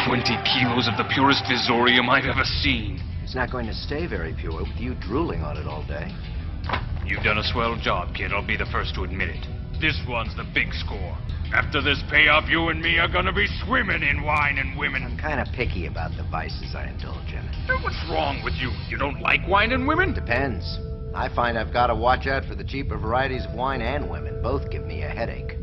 20 kilos of the purest Vizorium I've ever seen. It's not going to stay very pure with you drooling on it all day. You've done a swell job, kid. I'll be the first to admit it. This one's the big score. After this payoff, you and me are gonna be swimming in wine and women. I'm kind of picky about the vices I indulge in. What's wrong with you? You don't like wine and women? Depends. I find I've got to watch out for the cheaper varieties of wine and women. Both give me a headache.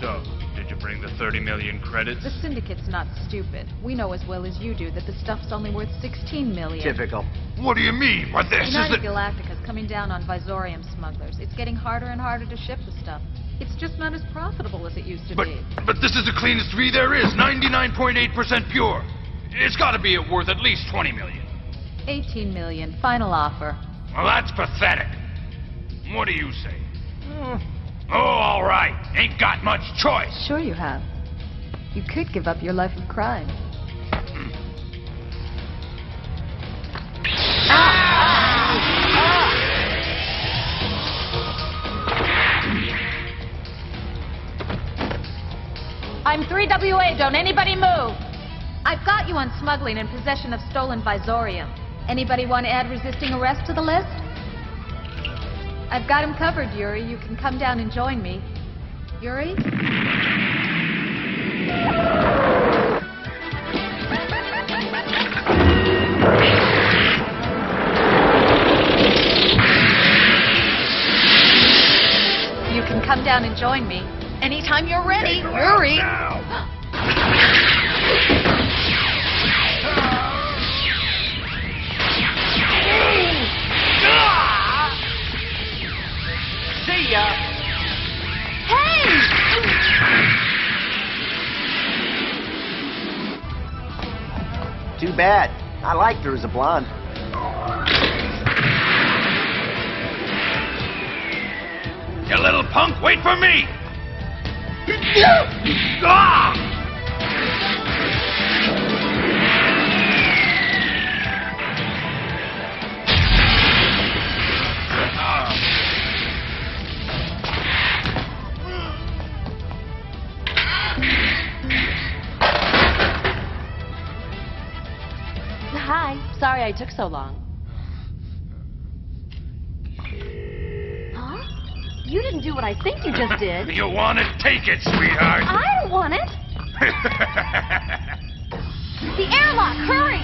So, did you bring the 30 million credits? The syndicate's not stupid. We know as well as you do that the stuff's only worth 16 million. Typical. What do you mean? What this United is Galactica's coming down on Vizorium smugglers. It's getting harder and harder to ship the stuff. It's just not as profitable as it used to be. But this is the cleanest V there is. 99.8% pure. It's got to be worth at least 20 million. 18 million. Final offer. Well, that's pathetic. What do you say? Oh, all right. Ain't got much choice. Sure you have. You could give up your life of crime. I'm 3WA. Don't anybody move. I've got you on smuggling and possession of stolen Vizorium. Anybody want to add resisting arrest to the list? I've got him covered, Yuri. You can come down and join me. Yuri? You can come down and join me. Anytime you're ready, Yuri. See ya! Hey! Too bad. I liked her as a blonde. You little punk, wait for me! Ah! Hi. Sorry I took so long. Huh? You didn't do what I think you just did. You want it? Take it, sweetheart. I don't want it. The airlock, hurry!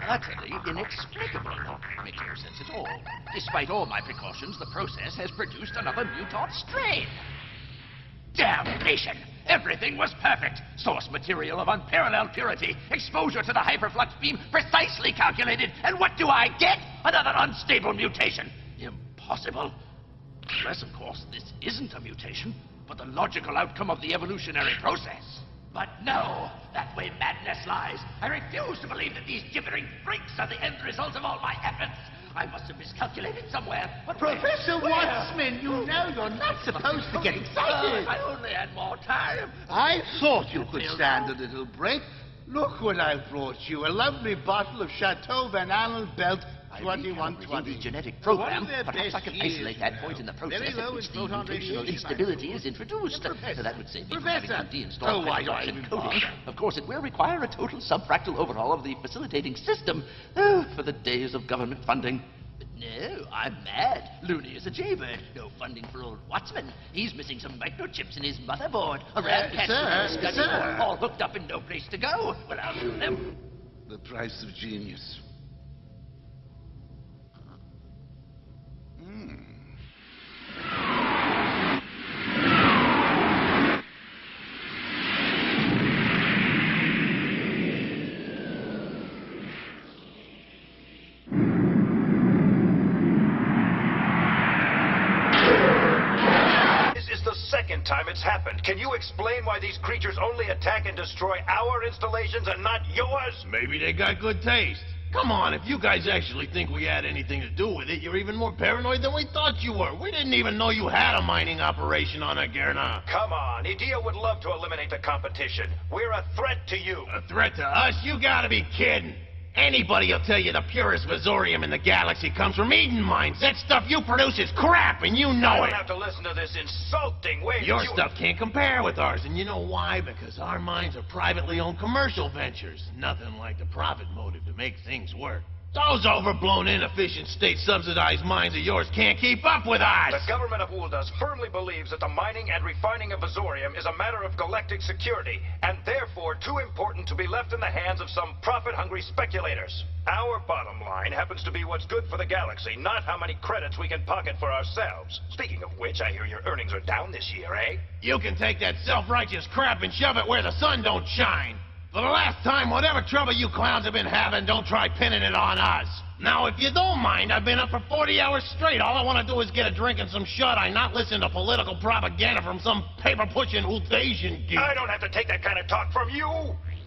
utterly inexplicable. Makes no sense at all. Despite all my precautions, the process has produced another mutant strain. Damnation! Everything was perfect. Source material of unparalleled purity. Exposure to the hyperflux beam precisely calculated. And what do I get? Another unstable mutation. Impossible. Unless, of course, this isn't a mutation, but the logical outcome of the evolutionary process. But no, that way madness lies. I refuse to believe that these gibbering freaks are the end result of all my efforts. I must have miscalculated somewhere. But Professor where? Watson, you know you're not supposed to get excited. I only had more time. I thought you could stand a little break. Look what I've brought you. A lovely bottle of Chateau Van Allen Belt I recalibrated the genetic program. Perhaps I can isolate that point in the process at which the mutational instability is introduced. So that would save me from having to deinstall hydrogen coating. Of course, it will require a total subfractal overhaul of the facilitating system. Oh, for the days of government funding. But no, I'm mad. Looney is a jaybird. No funding for old Wattsman. He's missing some microchips in his motherboard. A rare catch sir. all hooked up and no place to go. Well, I'll do them. The price of genius. Time it's happened. Can you explain why these creatures only attack and destroy our installations and not yours? Maybe they got good taste. Come on, if you guys actually think we had anything to do with it, you're even more paranoid than we thought you were. We didn't even know you had a mining operation on Agerna. Come on, Idea would love to eliminate the competition. We're a threat to you. A threat to us? You gotta be kidding. Anybody will tell you the purest Vizorium in the galaxy comes from Eden mines. That stuff you produce is crap, and you know I don't it. have to listen to this insulting way Your that you... stuff can't compare with ours, and you know why? Because our mines are privately owned commercial ventures. Nothing like the profit motive to make things work. Those overblown, inefficient, state-subsidized mines of yours can't keep up with us! The government of Wildest firmly believes that the mining and refining of Vizorium is a matter of galactic security, and therefore too important to be left in the hands of some profit-hungry speculators. Our bottom line happens to be what's good for the galaxy, not how many credits we can pocket for ourselves. Speaking of which, I hear your earnings are down this year, eh? You can take that self-righteous crap and shove it where the sun don't shine. For the last time, whatever trouble you clowns have been having, don't try pinning it on us. Now, if you don't mind, I've been up for 40 hours straight. All I want to do is get a drink and some shut-eye, not listen to political propaganda from some paper-pushing Asian geek. I don't have to take that kind of talk from you.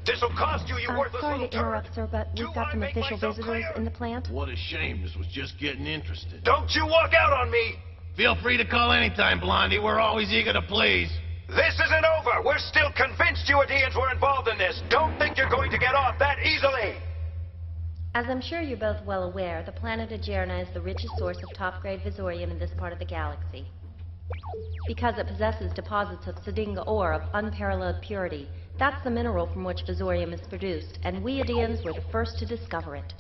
This'll cost you, you worthless Sorry little to interrupt, sir, but we've got some official visitors in the plant. What a shame. This was just getting interested. Don't you walk out on me! Feel free to call anytime, Blondie. We're always eager to please. This isn't over. We're still convinced you Ideans were involved in this. Don't think you're going to get off that easily. As I'm sure you're both well aware, the planet Agerna is the richest source of top-grade Vizorium in this part of the galaxy. Because it possesses deposits of Sedinga ore of unparalleled purity, that's the mineral from which Vizorium is produced, and we Ideans were the first to discover it.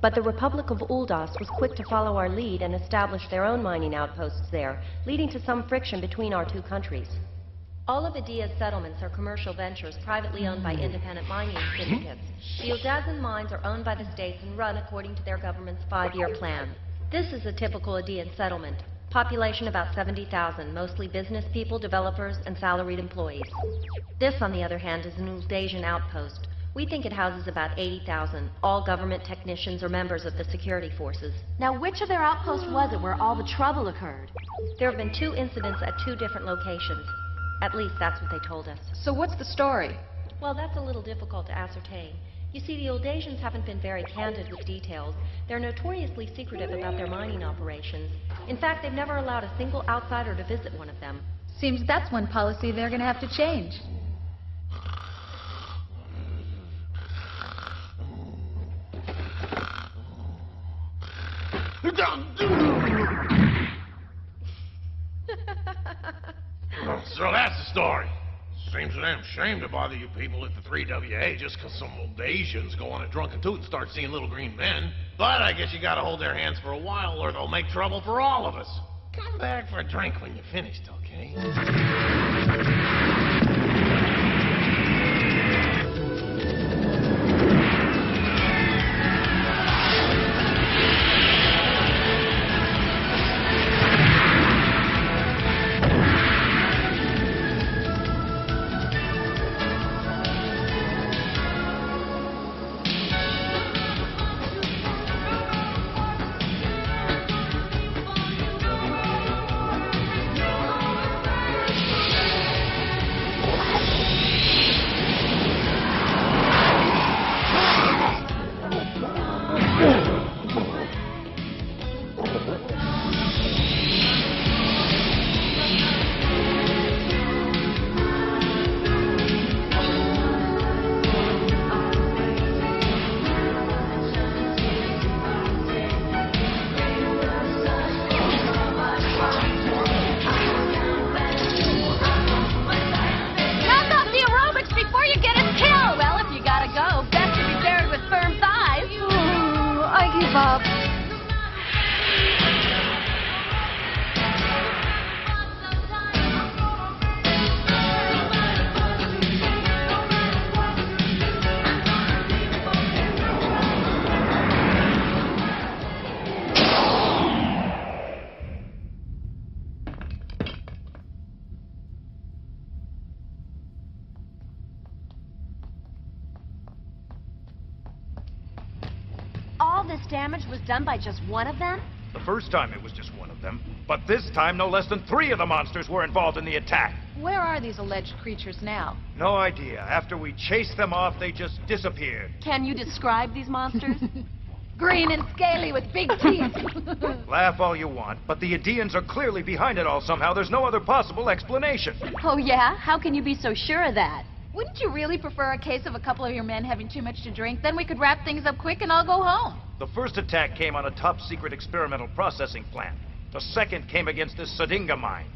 But the Republic of Uldas was quick to follow our lead and establish their own mining outposts there, leading to some friction between our two countries. All of Idea's settlements are commercial ventures privately owned by independent mining syndicates. The Uldazan mines are owned by the states and run according to their government's 5-year plan. This is a typical Idean settlement. Population about 70,000, mostly business people, developers, and salaried employees. This, on the other hand, is an Uldasian outpost. We think it houses about 80,000, all government technicians or members of the security forces. Now, which of their outposts was it where all the trouble occurred? There have been 2 incidents at 2 different locations. At least that's what they told us. So what's the story? Well, that's a little difficult to ascertain. You see, the Uldasians haven't been very candid with details. They're notoriously secretive about their mining operations. In fact, they've never allowed a single outsider to visit one of them. Seems that's one policy they're going to have to change. So that's the story. Seems a damn shame to bother you people at the WWII just because some old Asians go on a drunken toot and start seeing little green men. But I guess you gotta hold their hands for a while or they'll make trouble for all of us. Come back for a drink when you're finished, okay? all this damage was done by just one of them? The first time it was just one of them, but this time no less than 3 of the monsters were involved in the attack. Where are these alleged creatures now? No idea. After we chased them off, they just disappeared. Can you describe these monsters? Green and scaly with big teeth. Laugh all you want, but the Aedeans are clearly behind it all somehow. There's no other possible explanation. Oh, yeah? How can you be so sure of that? Wouldn't you really prefer a case of a couple of your men having too much to drink? Then we could wrap things up quick and I'll go home. The first attack came on a top-secret experimental processing plant. The second came against this Sadinga mine.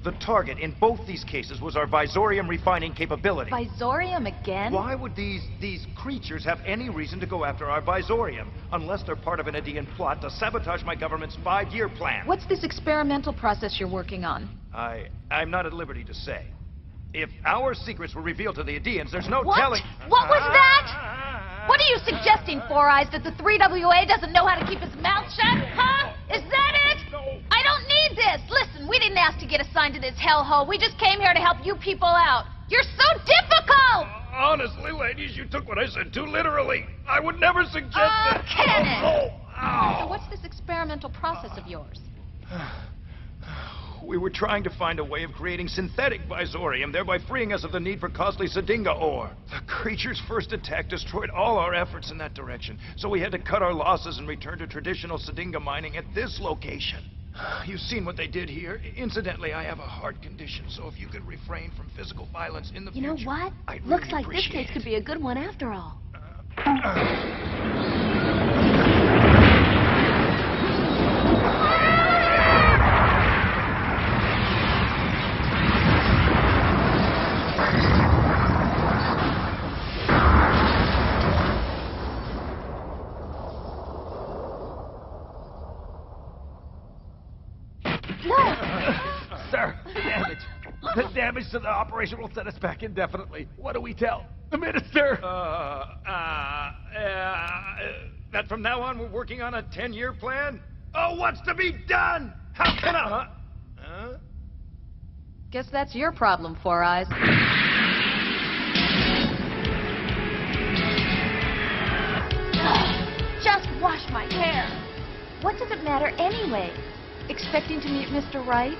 The target in both these cases was our Vizorium refining capability. Vizorium again? Why would these creatures have any reason to go after our Vizorium, unless they're part of an Aedean plot to sabotage my government's 5-year plan? What's this experimental process you're working on? I'm not at liberty to say. If our secrets were revealed to the Aedeans, there's no What? telling... What was that? What are you suggesting, Four Eyes, that the 3WA doesn't know how to keep its mouth shut? Huh? Is that it? No. I don't need this. Listen, we didn't ask to get assigned to this hellhole. We just came here to help you people out. You're so difficult! Honestly, ladies, you took what I said too literally. I would never suggest that... Kenneth! Ow. So what's this experimental process of yours? We were trying to find a way of creating synthetic Vizorium, thereby freeing us of the need for costly Sadinga ore. The creature's first attack destroyed all our efforts in that direction, so we had to cut our losses and return to traditional Sadinga mining at this location. You've seen what they did here. Incidentally, I have a heart condition, so if you could refrain from physical violence in the You know future... what? I'd Looks really like this appreciate case could be a good one after all. Sir, the damage to the operation will set us back indefinitely. What do we tell the minister? That from now on we're working on a 10-year plan? Oh, what's to be done? How can I... Huh? Guess that's your problem, Four Eyes. Just wash my hair. What does it matter anyway? Expecting to meet Mr. Wright?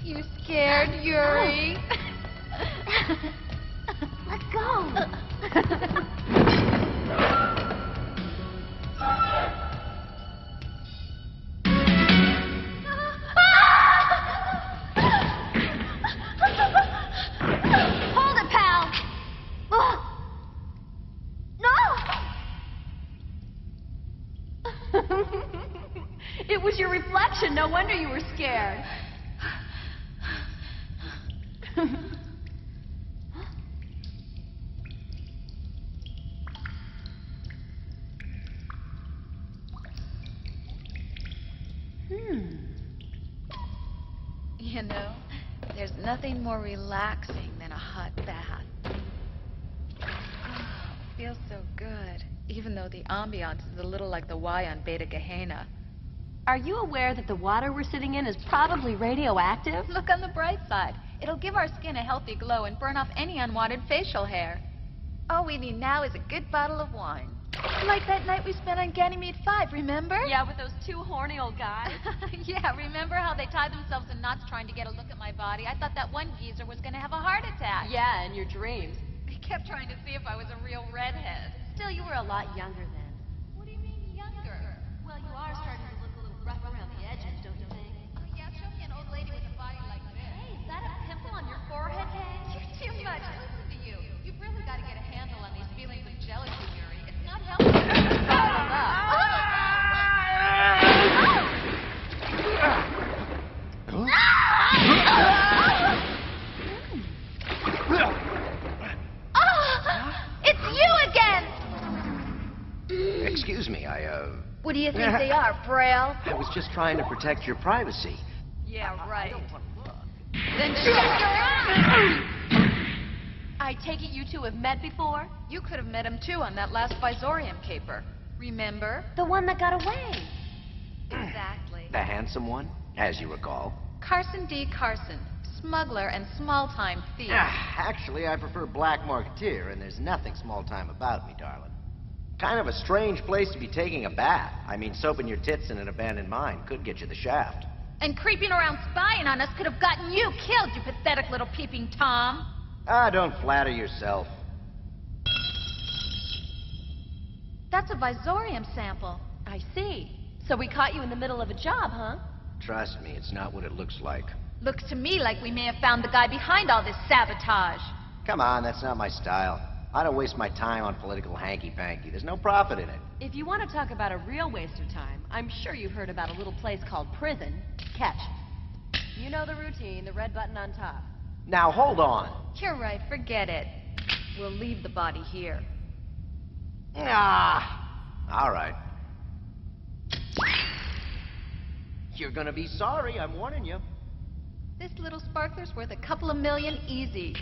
You scared, Yuri? Let go. Hold it, pal! No! It was your reflection. No wonder you were scared. You know, there's nothing more relaxing than a hot bath. Oh, it feels so good, even though the ambiance is a little like the Y on Beta Gehenna. Are you aware that the water we're sitting in is probably radioactive? Look on the bright side. It'll give our skin a healthy glow and burn off any unwanted facial hair. All we need now is a good bottle of wine. Like that night we spent on Ganymede 5, remember? Yeah, with those 2 horny old guys. Yeah, remember how they tied themselves in knots trying to get a look at my body? I thought that one geezer was going to have a heart attack. Yeah, in your dreams. Kept trying to see if I was a real redhead. Still, you were a lot younger then. What do you mean, younger? Well, you are starting to look a little rough around the edges, don't you think? Oh, yeah, show me an old lady with a body like this. Hey, is that a pimple on your forehead, Kay? You're too much. Listen to you. You've really got to get a handle on these feelings of jealousy, Yuri. It's not helping. It's you again! Excuse me, What do you think they are, frail? I was just trying to protect your privacy. Yeah, right. Then shut your eyes! I take it you two have met before? You could have met him, too, on that last Vizorium caper. Remember? The one that got away. Exactly. The handsome one, as you recall. Carson D. Carson. Smuggler and small-time thief. Actually, I prefer black marketeer, and there's nothing small-time about me, darling. Kind of a strange place to be taking a bath. I mean, soaping your tits in an abandoned mine could get you the shaft. And creeping around spying on us could have gotten you killed, you pathetic little peeping Tom. Don't flatter yourself. That's a Vizorium sample. I see. So we caught you in the middle of a job, huh? Trust me, it's not what it looks like. Looks to me like we may have found the guy behind all this sabotage. Come on, that's not my style. I don't waste my time on political hanky-panky. There's no profit in it. If you want to talk about a real waste of time, I'm sure you've heard about a little place called prison. Catch. You know the routine, the red button on top. Now, hold on. You're right, forget it. We'll leave the body here. All right. You're gonna be sorry, I'm warning you. This little sparkler's worth a couple of million easy.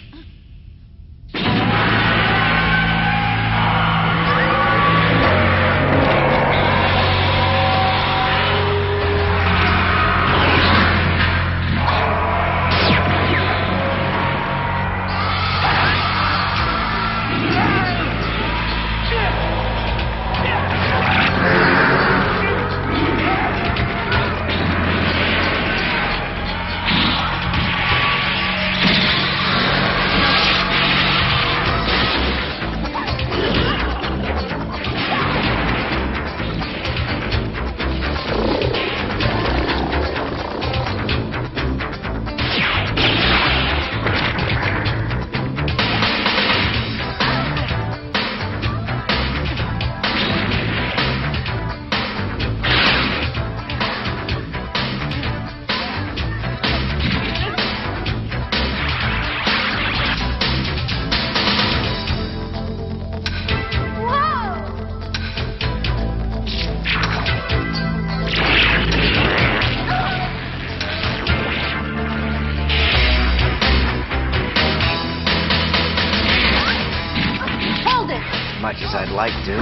Much as I'd like to.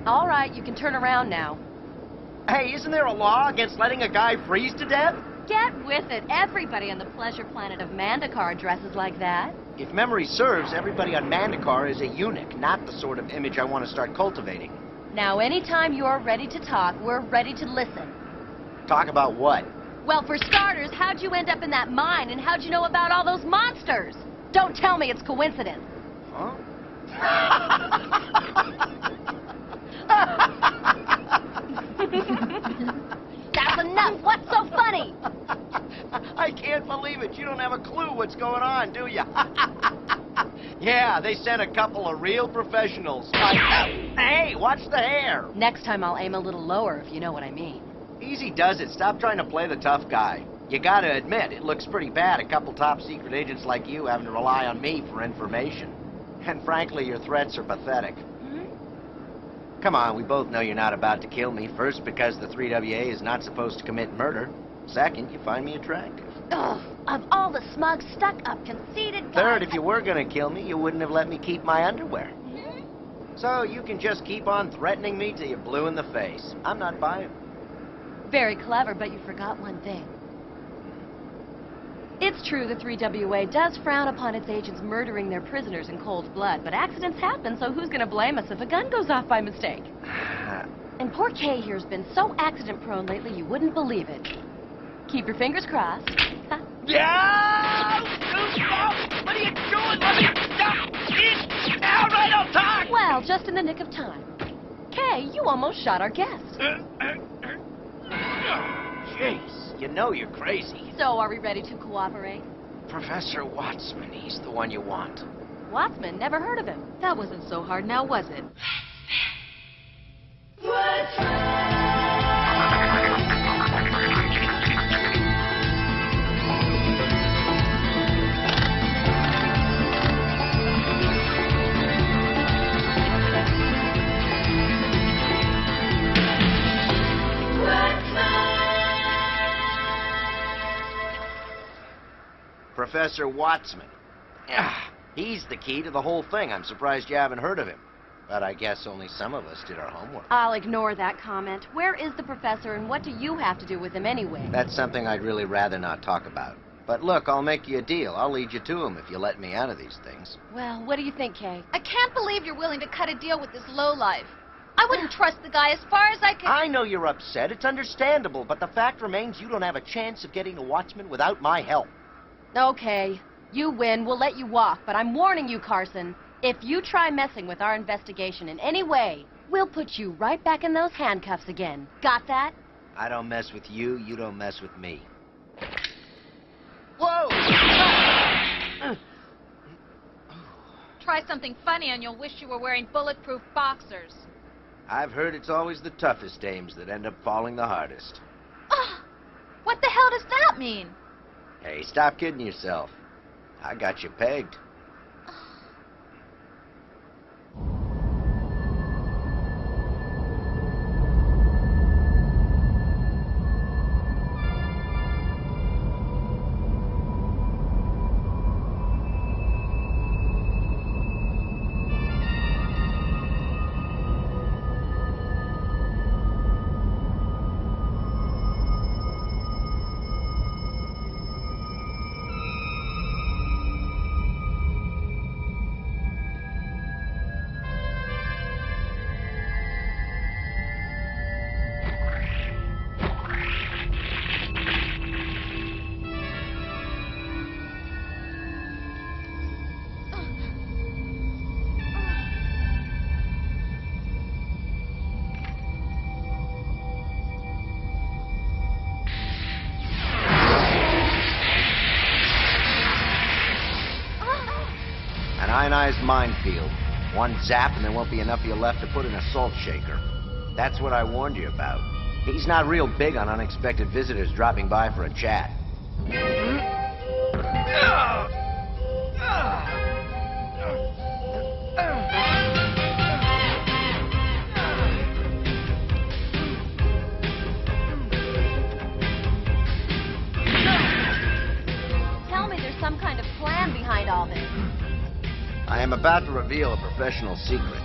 All right, you can turn around now. Hey, isn't there a law against letting a guy freeze to death? Get with it. Everybody on the pleasure planet of Mandakar dresses like that. If memory serves, everybody on Mandakar is a eunuch, not the sort of image I want to start cultivating. Now, anytime you're ready to talk, we're ready to listen. Talk about what? Well, for starters, how'd you end up in that mine, and how'd you know about all those monsters? Don't tell me it's coincidence. Huh? That's enough. What's so funny? I can't believe it. You don't have a clue what's going on, do you? Yeah, they sent a couple of real professionals. Hey, watch the hair. Next time I'll aim a little lower, if you know what I mean. Easy does it. Stop trying to play the tough guy. You gotta admit, it looks pretty bad, a couple top secret agents like you having to rely on me for information. And frankly, your threats are pathetic. Come on, we both know you're not about to kill me. First, because the 3WA is not supposed to commit murder. Second, you find me attractive. Ugh, of all the smug, stuck-up, conceited guys... Third, if you were gonna kill me, you wouldn't have let me keep my underwear. So you can just keep on threatening me till you're blue in the face. I'm not buying. Very clever, but you forgot one thing. It's true the 3WA does frown upon its agents murdering their prisoners in cold blood, but accidents happen, so who's gonna blame us if a gun goes off by mistake? And poor Kay here's been so accident-prone lately you wouldn't believe it. Keep your fingers crossed. Yeah! What are you doing? Let me stop! Eat now, right on time! Well, just in the nick of time. Kay, you almost shot our guest. Jeez, you know you're crazy. So, are we ready to cooperate? Professor Wattsman, he's the one you want. Wattsman? Never heard of him. That wasn't so hard, now was it? Professor Wattsman. He's the key to the whole thing. I'm surprised you haven't heard of him. But I guess only some of us did our homework. I'll ignore that comment. Where is the professor, and what do you have to do with him anyway? That's something I'd really rather not talk about. But look, I'll make you a deal. I'll lead you to him if you let me out of these things. Well, what do you think, Kay? I can't believe you're willing to cut a deal with this lowlife. I wouldn't trust the guy as far as I could... I know you're upset. It's understandable. But the fact remains you don't have a chance of getting to Wattsman without my help. Okay, you win. We'll let you walk. But I'm warning you, Carson. If you try messing with our investigation in any way, we'll put you right back in those handcuffs again. Got that? I don't mess with you. You don't mess with me. Whoa! Try something funny and you'll wish you were wearing bulletproof boxers. I've heard it's always the toughest aims that end up falling the hardest. What the hell does that mean? Hey, stop kidding yourself. I got you pegged. Ionized minefield. One zap and there won't be enough of you left to put in a salt shaker. That's what I warned you about. He's not real big on unexpected visitors dropping by for a chat. Tell me there's some kind of plan behind all this. I am about to reveal a professional secret.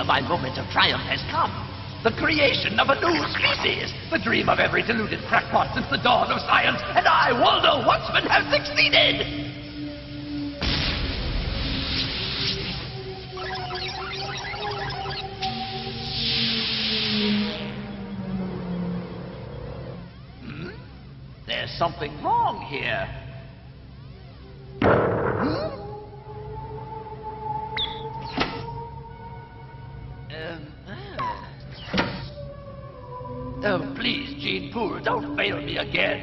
My moment of triumph has come. The creation of a new species. The dream of every deluded crackpot since the dawn of science. And I, Waldo Watchman, have succeeded! There's something wrong here. Oh, please, Gene Poole, don't fail me again.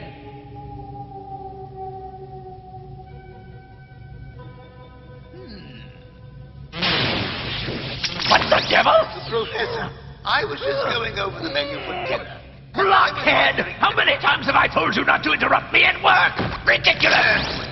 What the devil? Professor, I was just going over the menu for dinner. Blockhead! How many times have I told you not to interrupt me at work? Ridiculous!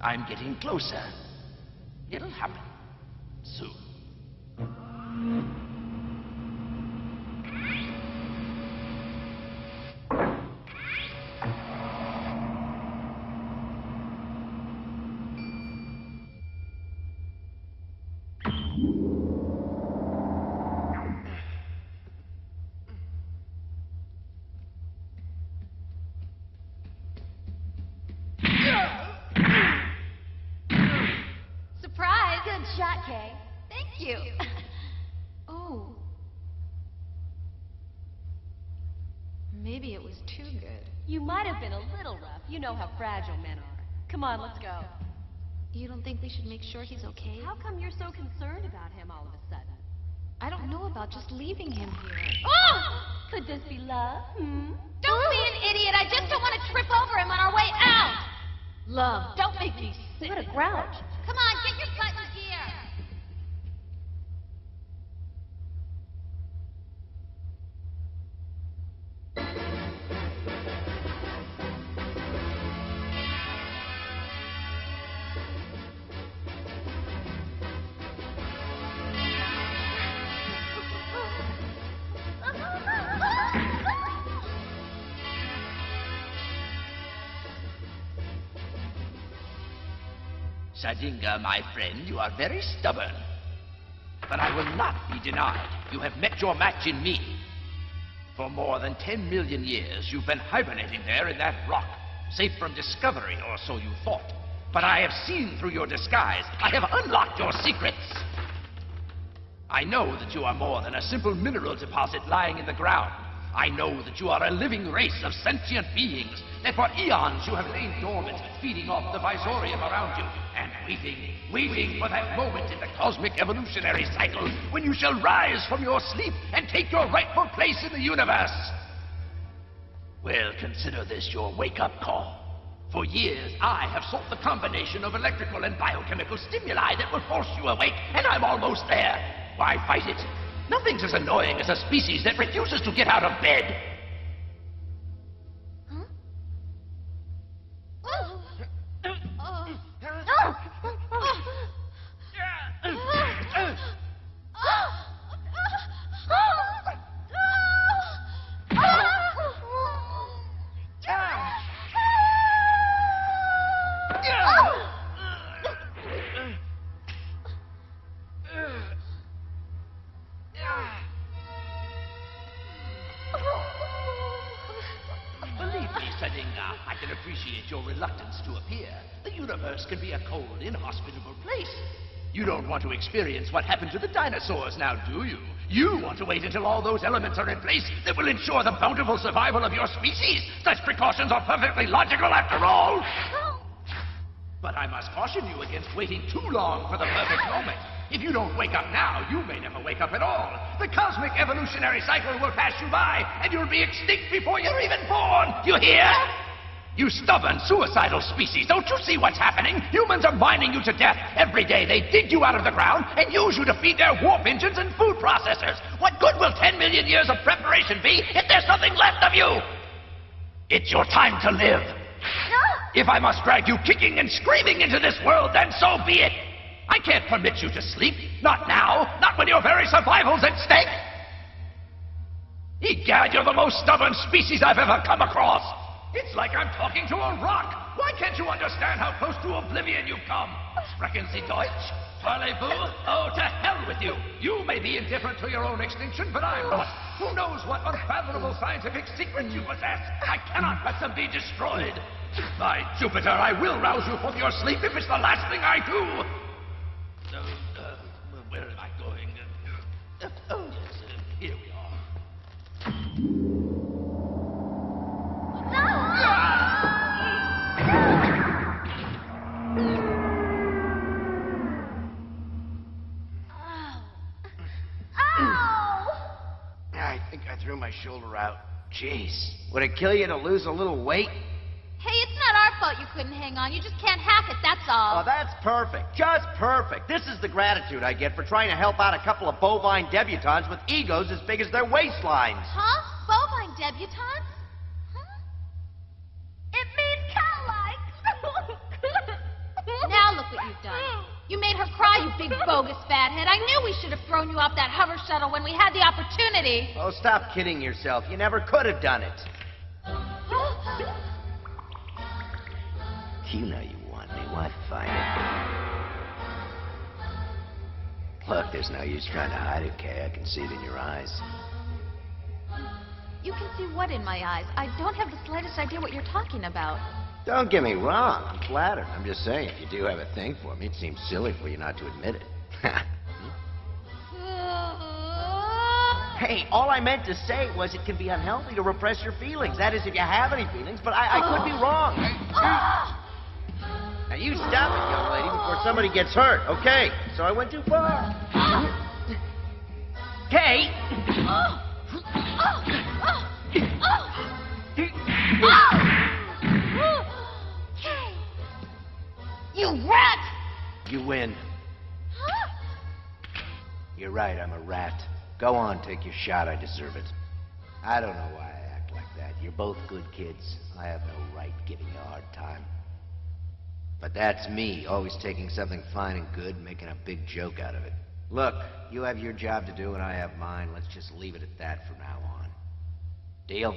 I'm getting closer. It'll happen soon. Good shot, Kay. Thank you. Oh. Maybe it was too good. You might have been a little rough. You know how fragile men are. Come on, let's go. You don't think we should make sure he's okay? How come you're so concerned about him all of a sudden? I don't know about just leaving him here. Oh! Could this be love? Hmm? Don't be an idiot. I just don't want to trip over him on our way out. Love, don't make me sick. What a grouch. Come on, get your butt in gear. Sadinga, my friend, you are very stubborn. But I will not be denied. You have met your match in me. For more than 10 million years, you've been hibernating there in that rock, safe from discovery, or so you thought. But I have seen through your disguise. I have unlocked your secrets. I know that you are more than a simple mineral deposit lying in the ground. I know that you are a living race of sentient beings, that for eons you have lain dormant, feeding off the Vizorium around you, and waiting for that moment in the cosmic evolutionary cycle when you shall rise from your sleep and take your rightful place in the universe. Well, consider this your wake-up call. For years, I have sought the combination of electrical and biochemical stimuli that will force you awake, and I'm almost there. Why fight it? Nothing's as annoying as a species that refuses to get out of bed. I can appreciate your reluctance to appear. The universe can be a cold, inhospitable place. You don't want to experience what happened to the dinosaurs now, do you? You want to wait until all those elements are in place that will ensure the bountiful survival of your species. Such precautions are perfectly logical after all. But I must caution you against waiting too long for the perfect moment. If you don't wake up now, you may never wake up at all. The cosmic evolutionary cycle will pass you by, and you'll be extinct before you're even born. You hear? You stubborn, suicidal species, don't you see what's happening? Humans are mining you to death. Every day they dig you out of the ground and use you to feed their warp engines and food processors. What good will 10 million years of preparation be if there's nothing left of you? It's your time to live. If I must drag you kicking and screaming into this world, then so be it. I can't permit you to sleep. Not now. Not when your very survival's at stake. Egad, you're the most stubborn species I've ever come across. It's like I'm talking to a rock. Why can't you understand how close to oblivion you've come? Sprechen Sie Deutsch? Parlez-vous? Oh, to hell with you. You may be indifferent to your own extinction, but I'm not. Who knows what unfathomable scientific secrets you possess? I cannot let them be destroyed. By Jupiter, I will rouse you from your sleep if it's the last thing I do. Where am I going? Oh, yes, here we are. I think I threw my shoulder out. Jeez. Would it kill you to lose a little weight? Hey, it's not our fault you couldn't hang on. You just can't hack it, that's all. Oh, that's perfect. Just perfect. This is the gratitude I get for trying to help out a couple of bovine debutantes with egos as big as their waistlines. Huh? Bovine debutantes? Huh? It means cow-like. Now look what you've done. You made her cry, you big bogus fathead. I knew we should have thrown you off that hover shuttle when we had the opportunity. Oh, stop kidding yourself. You never could have done it. You know you want me. Why fight it? Look, there's no use trying to hide it, Kay. I can see it in your eyes. You can see what in my eyes? I don't have the slightest idea what you're talking about. Don't get me wrong. I'm flattered. I'm just saying, if you do have a thing for me, it seems silly for you not to admit it. Hey, all I meant to say was it can be unhealthy to repress your feelings. That is, if you have any feelings, but I could be wrong. Now, you stop it, young lady, before somebody gets hurt, okay? So I went too far. Kay! You rat! You win. You're right, I'm a rat. Go on, take your shot, I deserve it. I don't know why I act like that. You're both good kids. I have no right giving you a hard time. But that's me, always taking something fine and good and making a big joke out of it. Look, you have your job to do and I have mine. Let's just leave it at that from now on. Deal?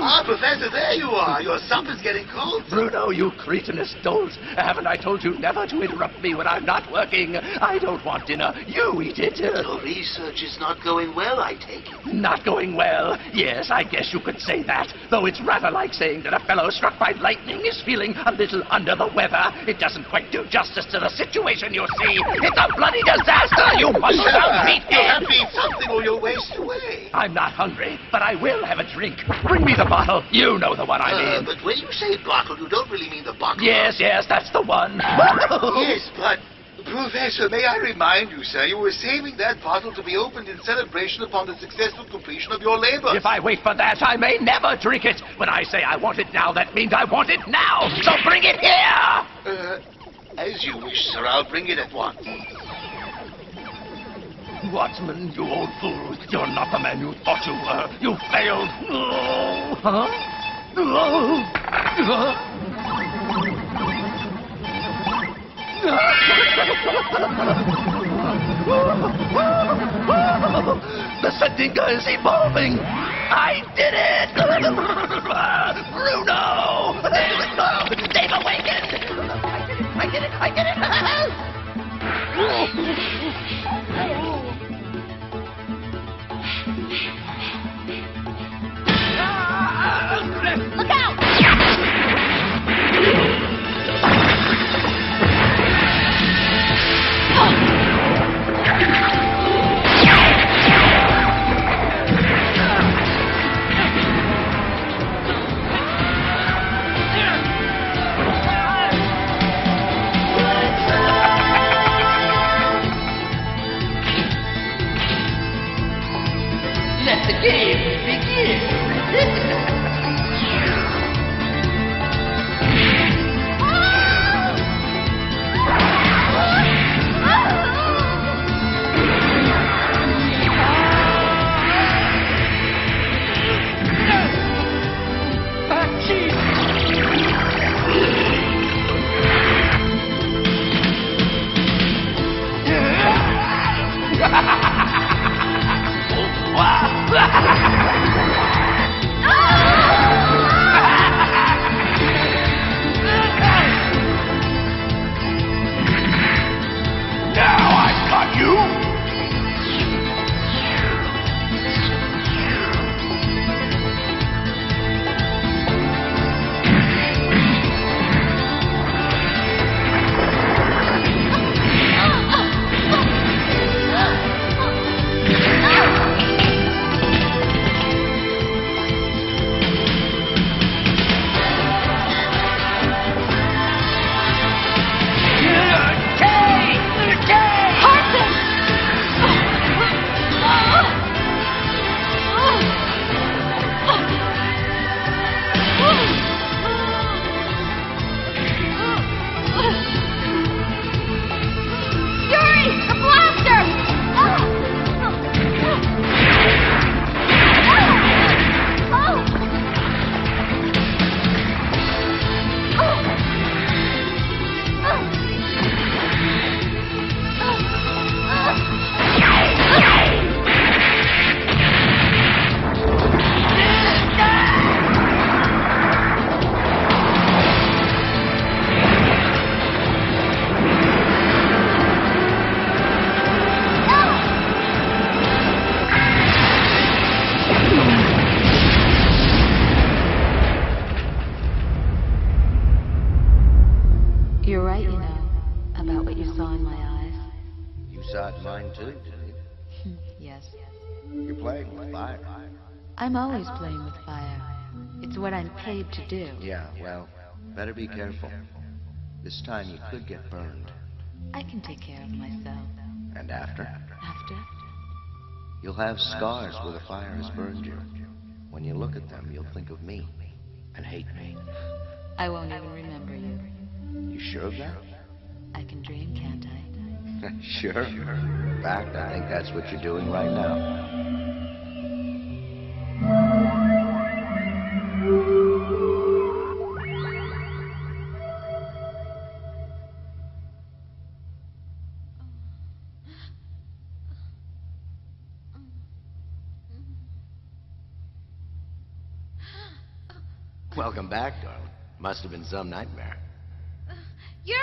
Ah, Professor, there you are. Your supper's getting cold. Bruno, you cretinous dolt. Haven't I told you never to interrupt me when I'm not working? I don't want dinner. You eat it. Your research is not going well, I take it. Not going well. Yes, I guess you could say that. Though it's rather like saying that a fellow struck by lightning is feeling a little under the weather. It doesn't quite do justice to the situation, you see. It's a bloody disaster. You must have meat. You have to eat something or you'll waste away. I'm not hungry, but I will have a drink. Bring me the bottle. You know the one I mean. But when you say bottle, you don't really mean the bottle. Yes, that's the one. Yes, but... Professor, may I remind you, sir, you were saving that bottle to be opened in celebration upon the successful completion of your labor. If I wait for that, I may never drink it. When I say I want it now, that means I want it now. So bring it here! As you wish, sir. I'll bring it at once. Watchman, you old fool. You're not the man you thought you were. You failed. Huh? The Sadinga is evolving. I did it! Bruno! They've awakened! I did it! Look out! Let the game begin! You're right, you know, about what you saw in my eyes. You saw it in mine too, didn't you? Yes. You're playing with fire. I'm always playing with fire. It's what I'm paid to do. Yeah, well, better be careful. This time you could get burned. I can take care of myself. And after? After? You'll have scars where the fire has burned you. When you look at them, you'll think of me and hate me. I won't even remember you. You sure of that? I can dream, can't I? Sure. In fact, I think that's what you're doing right now. Welcome back, darling. Must have been some nightmare. Yuri!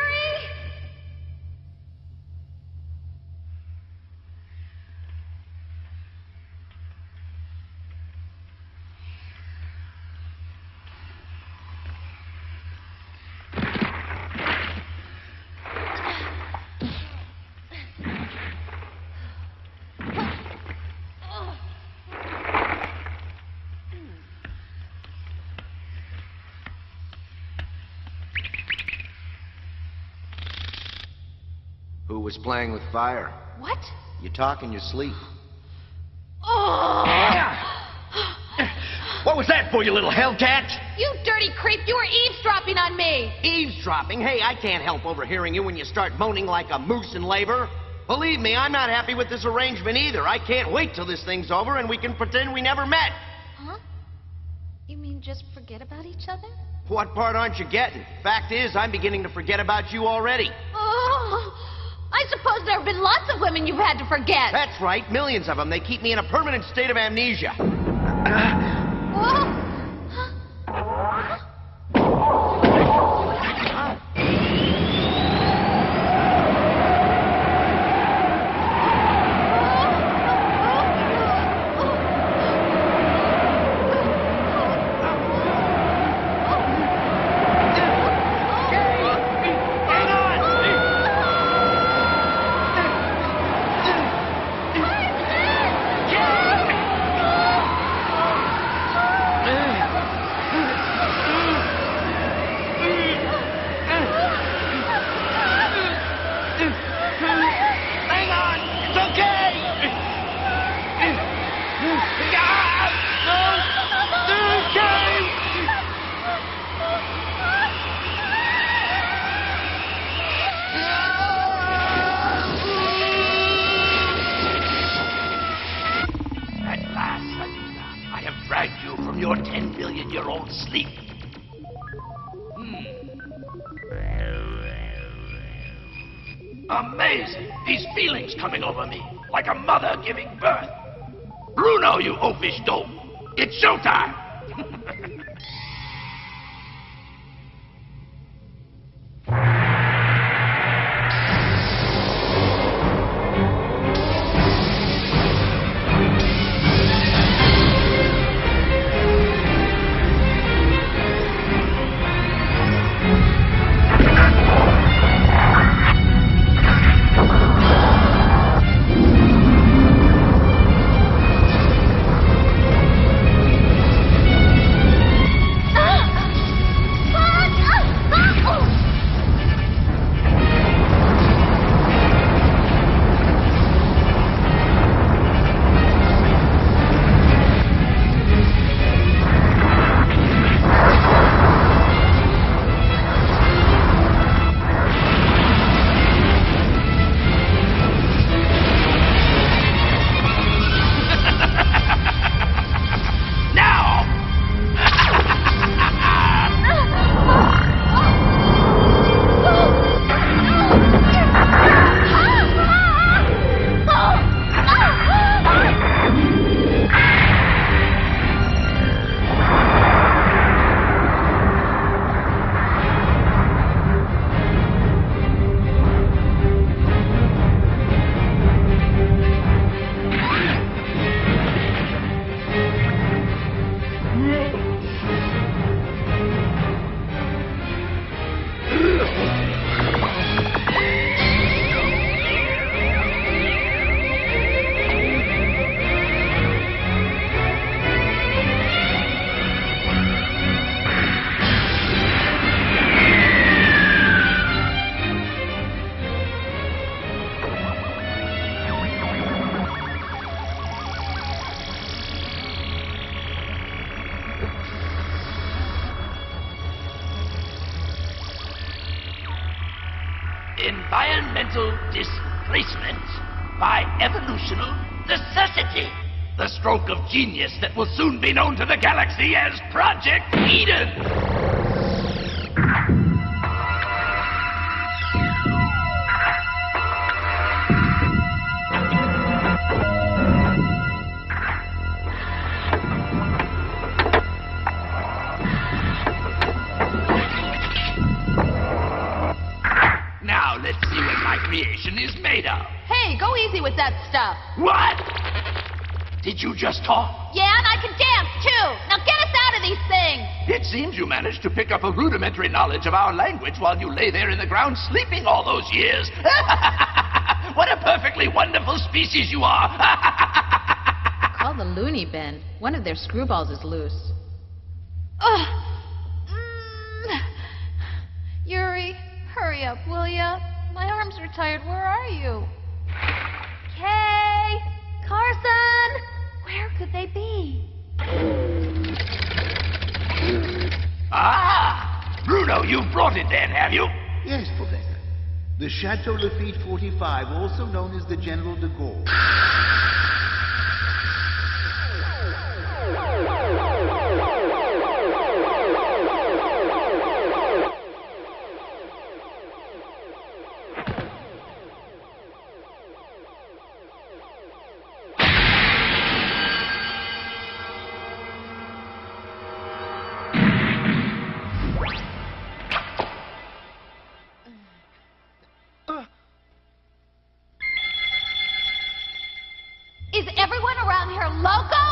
Who was playing with fire? What? You talk in your sleep. What was that for, you little hellcat? You dirty creep! You were eavesdropping on me! Eavesdropping? Hey, I can't help overhearing you when you start moaning like a moose in labor. Believe me, I'm not happy with this arrangement either. I can't wait till this thing's over and we can pretend we never met. Huh? You mean just forget about each other? What part aren't you getting? Fact is, I'm beginning to forget about you already. Oh, I suppose there have been lots of women you've had to forget. That's right, millions of them. They keep me in a permanent state of amnesia. Oh. Your 10 billion-year-old sleep. Amazing. These feelings coming over me, like a mother giving birth. Bruno, you oafish dope. It's showtime. Environmental displacement by evolutional necessity. The stroke of genius that will soon be known to the galaxy as Project Eden. made of. Hey, go easy with that stuff. What? Did you just talk? Yeah, and I can dance, too. Now get us out of these things. It seems you managed to pick up a rudimentary knowledge of our language while you lay there in the ground sleeping all those years. What a perfectly wonderful species you are. Call the loony bin. One of their screwballs is loose. Ugh. Yuri, hurry up, will ya? My arms are tired. Where are you? Kay! Carson! Where could they be? Ah! Bruno, you brought it then, have you? Yes, Professor. The Chateau Lafitte 45, also known as the General de Gaulle. Is everyone around here loco?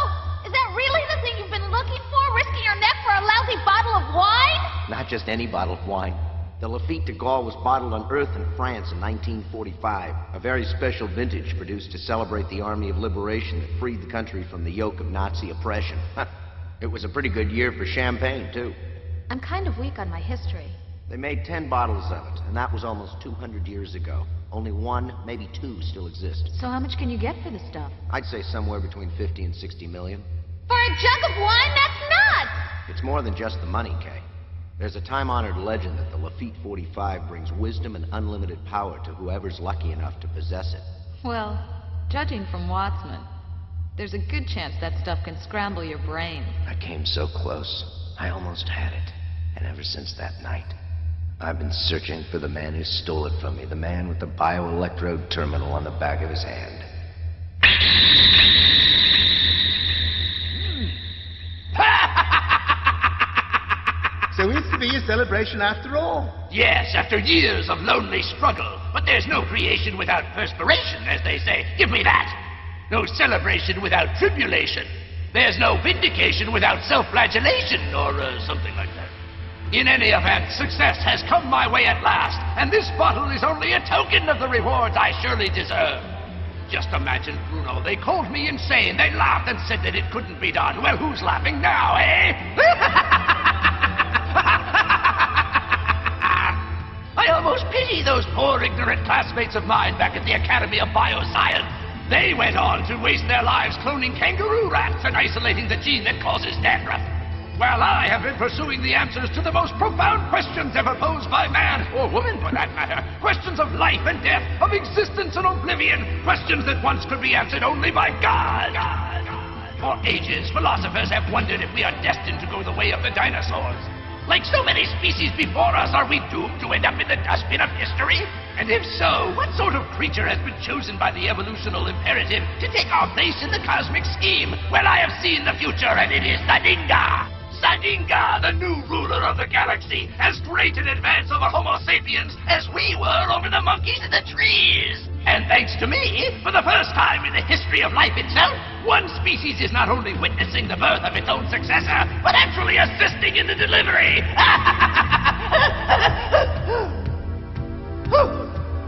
Is that really the thing you've been looking for? Risking your neck for a lousy bottle of wine? Not just any bottle of wine. The Lafitte de Gaulle was bottled on Earth in France in 1945. A very special vintage produced to celebrate the Army of Liberation that freed the country from the yoke of Nazi oppression. It was a pretty good year for champagne, too. I'm kind of weak on my history. They made 10 bottles of it, and that was almost 200 years ago. Only one, maybe two, still exist. So how much can you get for the stuff? I'd say somewhere between 50 and 60 million. For a jug of wine? That's nuts! It's more than just the money, Kay. There's a time-honored legend that the Lafitte 45 brings wisdom and unlimited power to whoever's lucky enough to possess it. Well, judging from Wattsman, there's a good chance that stuff can scramble your brain. I came so close. I almost had it. And ever since that night, I've been searching for the man who stole it from me, the man with the bioelectrode terminal on the back of his hand. So it's to be a celebration after all. Yes, after years of lonely struggle. But there's no creation without perspiration, as they say. Give me that. No celebration without tribulation. There's no vindication without self-flagellation, or something like that. In any event, success has come my way at last, and this bottle is only a token of the rewards I surely deserve. Just imagine, Bruno, they called me insane. They laughed and said that it couldn't be done. Well, who's laughing now, eh? I almost pity those poor ignorant classmates of mine back at the Academy of Bioscience. They went on to waste their lives cloning kangaroo rats and isolating the gene that causes dandruff. While I have been pursuing the answers to the most profound questions ever posed by man, or woman for that matter. Questions of life and death, of existence and oblivion. Questions that once could be answered only by God. For ages, philosophers have wondered if we are destined to go the way of the dinosaurs. Like so many species before us, are we doomed to end up in the dustbin of history? And if so, what sort of creature has been chosen by the evolutional imperative to take our place in the cosmic scheme? Well, I have seen the future, and it is Sadinga! Sadinga, the new ruler of the galaxy, as great an advance over Homo sapiens as we were over the monkeys in the trees. And thanks to me, for the first time in the history of life itself, one species is not only witnessing the birth of its own successor, but actually assisting in the delivery.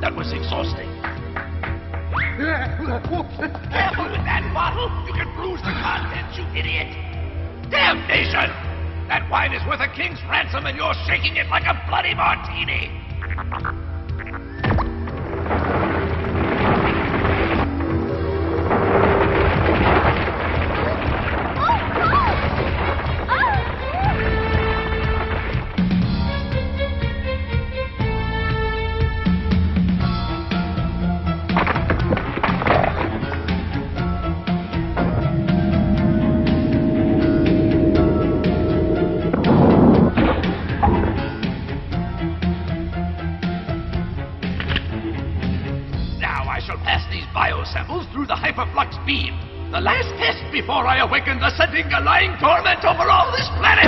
That was exhausting. Careful with that bottle. You can bruise the contents, you idiot. Damnation! That wine is worth a king's ransom, and you're shaking it like a bloody martini. Samples through the hyperflux beam. The last test before I awaken the Sadinga lying dormant over all this planet.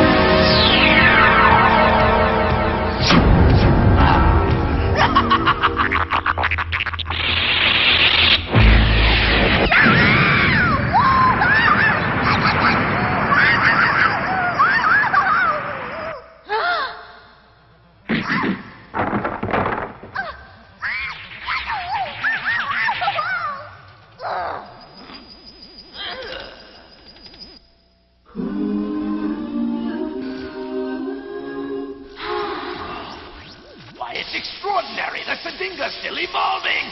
Why, it's extraordinary. The Sadinga's still evolving.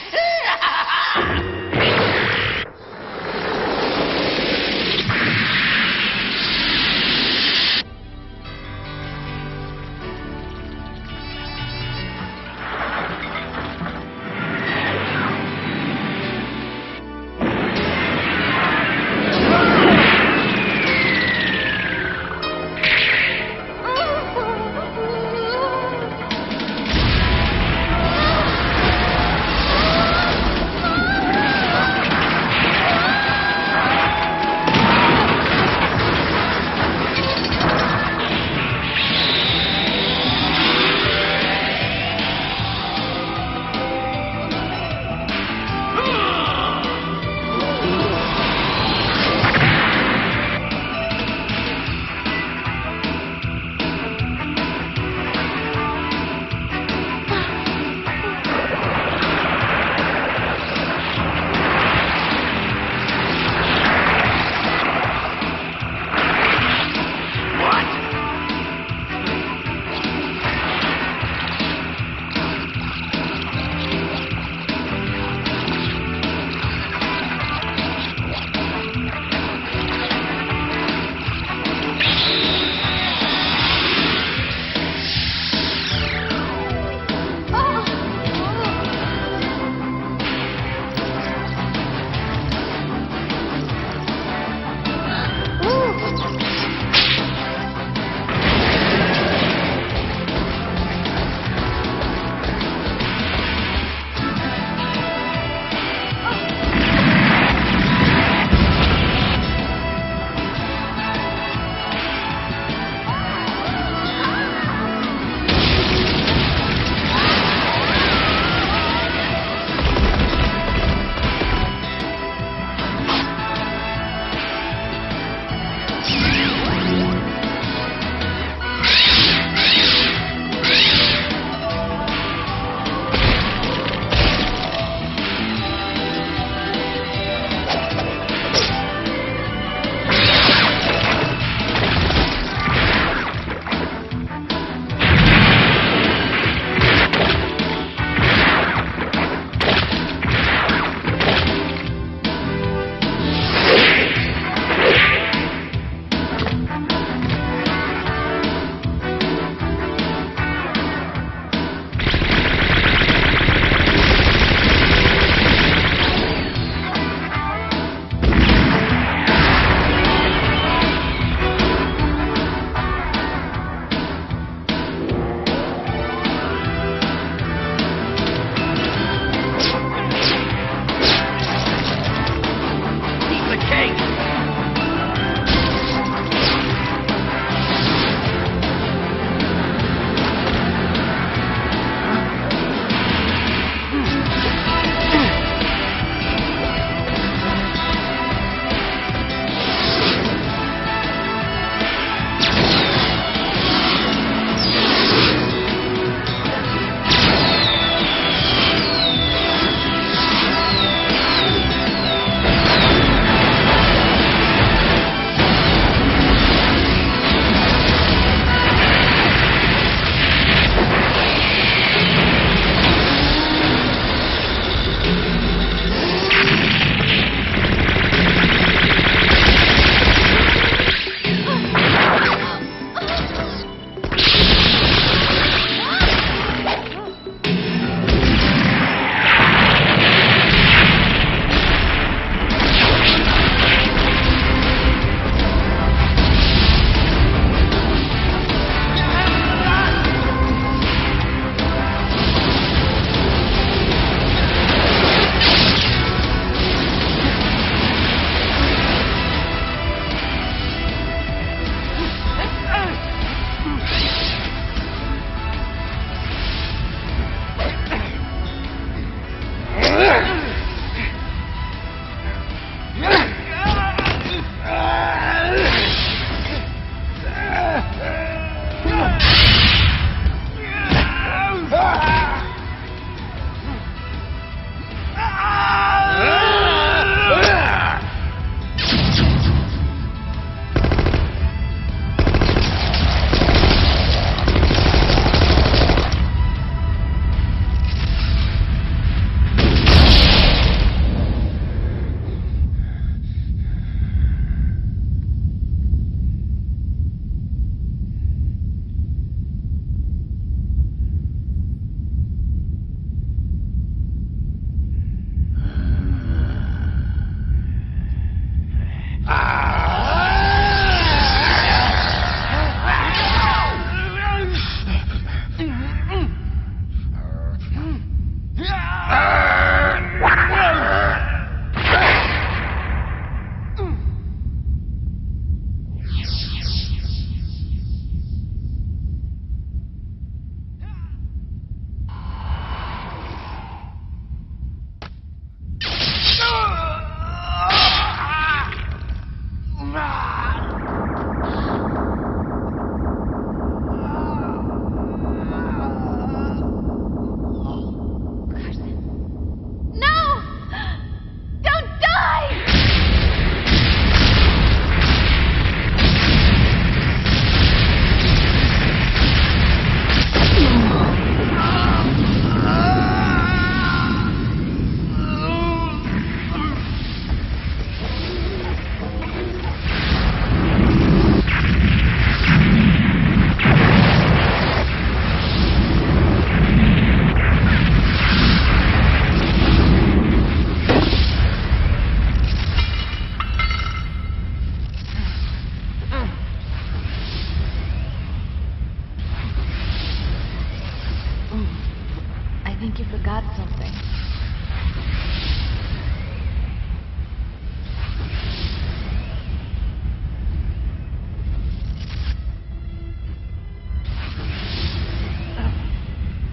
think you forgot something.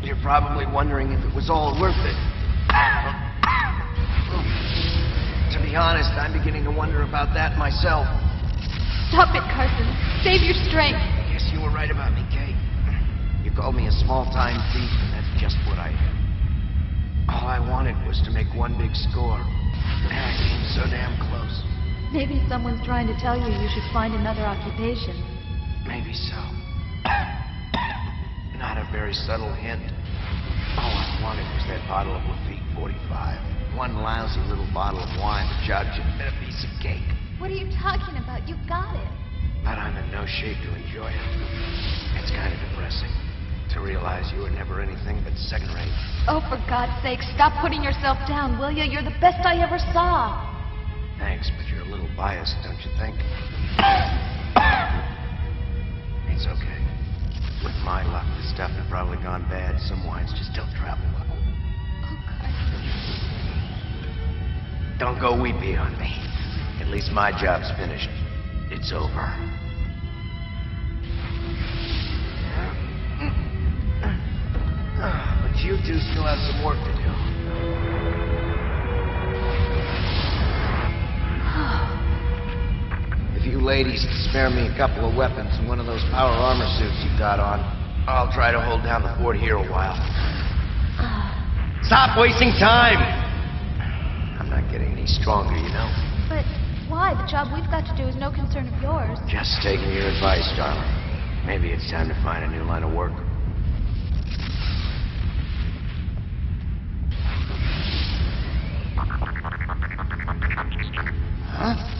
You're probably wondering if it was all worth it. To be honest, I'm beginning to wonder about that myself. Stop it, Carson. Save your strength. I guess you were right about me, Kate. You called me a small-time thief, and that's just what I am. All I wanted was to make one big score. And I came so damn close. Maybe someone's trying to tell you you should find another occupation. Maybe so. Not a very subtle hint. All I wanted was that bottle of Lafitte 45. One lousy little bottle of wine, a judge, and a piece of cake. What are you talking about? You got it. But I'm in no shape to enjoy it. It's kind of depressing to realize you were never anything but second rate. Oh, for God's sake, stop putting yourself down, will you? You're the best I ever saw. Thanks, but you're a little biased, don't you think? It's okay. With my luck, this stuff had probably gone bad. Some wines just don't travel well. Oh, Carson. Don't go weepy on me. At least my job's finished. It's over. But you two still have some work to do. If you ladies can spare me a couple of weapons and one of those power armor suits you got on, I'll try to hold down the fort here a while. Stop wasting time! I'm not getting any stronger, you know. But why? The job we've got to do is no concern of yours. Just taking your advice, darling. Maybe it's time to find a new line of work. Huh?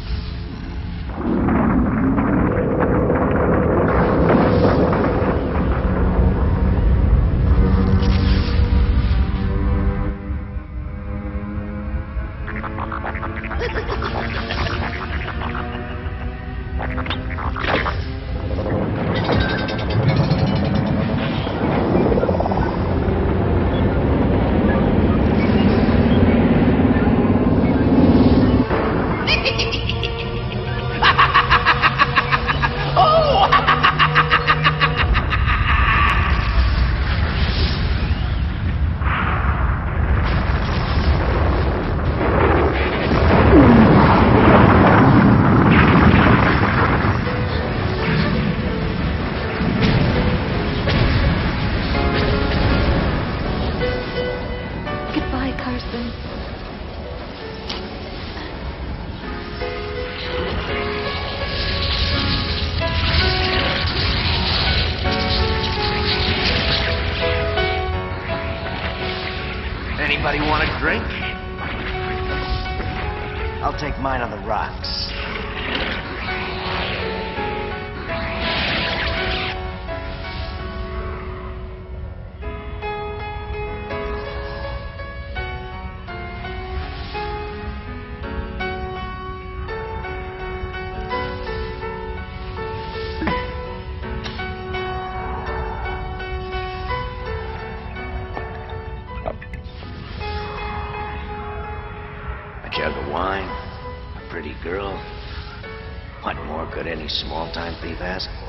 Anybody want a drink? I'll take mine on the rocks. A jug of wine, a pretty girl. What more could any small-time thief ask for?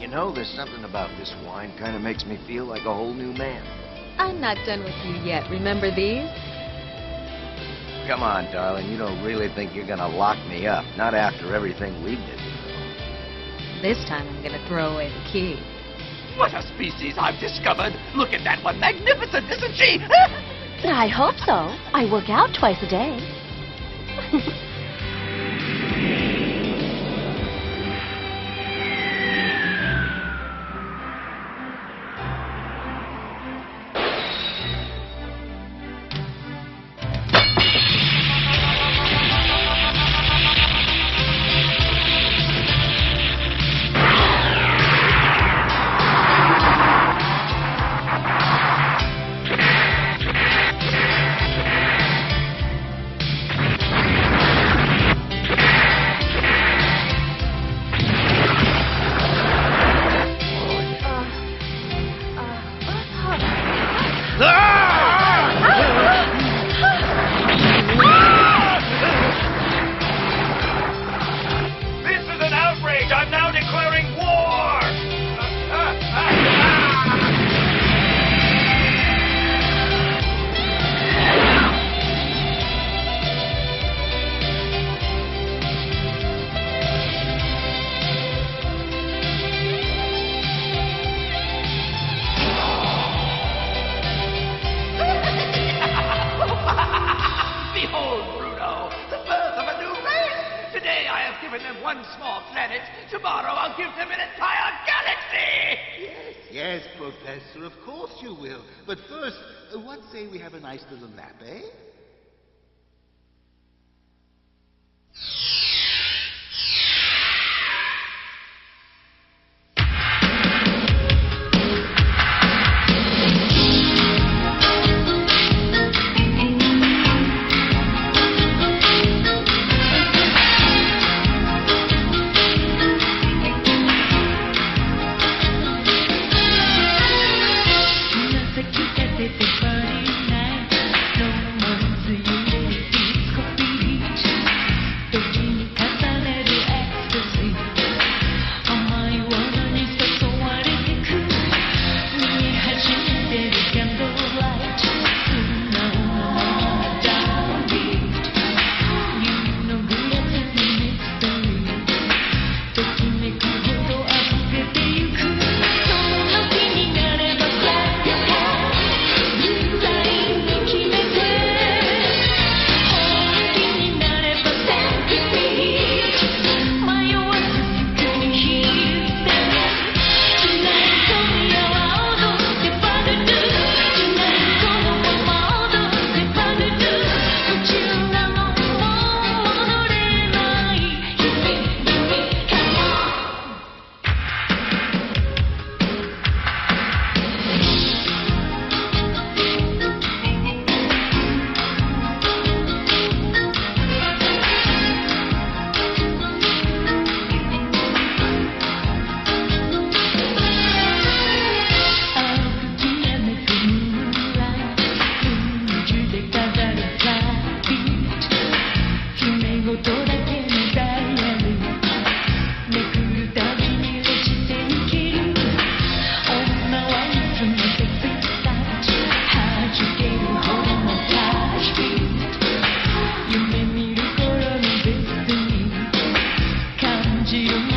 You know, there's something about this wine kind of makes me feel like a whole new man. I'm not done with you yet. Remember these? Come on, darling. You don't really think you're gonna lock me up. Not after everything we did. This time I'm gonna throw away the key. What a species I've discovered! Look at that one, magnificent, isn't she? I hope so. I work out twice a day. One small planet. Tomorrow I'll give them an entire galaxy! Yes, Professor, of course you will. But first, what say we have a nice little nap, eh? you